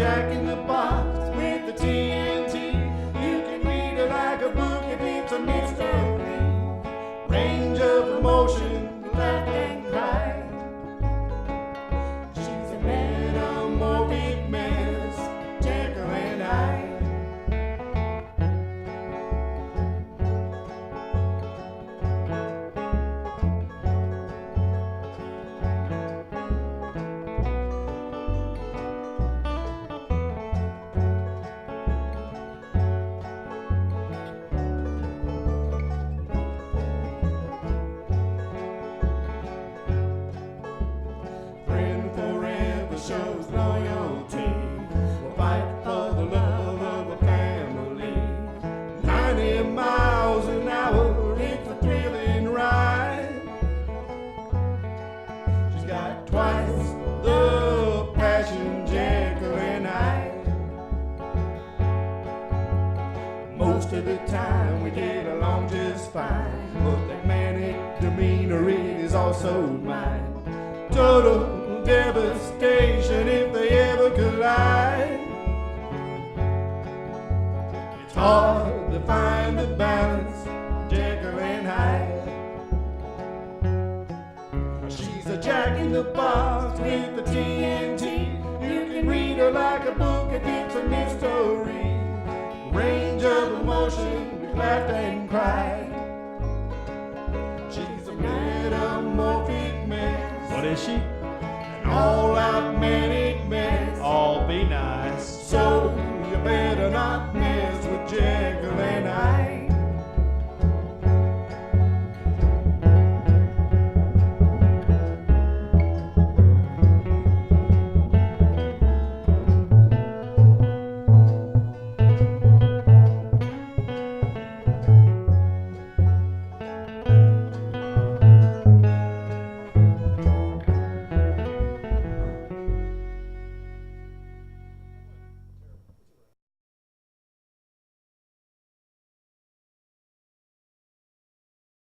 Jack in the Box with the TNT. You can read it like a book if it's a mystery. Range of emotion, laugh and cry. She's a metamorphic mess, Jeckyll and Hyde. Shows loyalty, will fight for the love of a family. 90 miles an hour, it's a thrilling ride. She's got twice the passion, Jeckyll and Hyde. Most of the time we get along just fine, but that manic demeanor is also mine. Total devastation if they ever collide. It's hard to find the balance, Jeckyll and Hyde. She's a Jack in the Box with the TNT. You can read her like a book if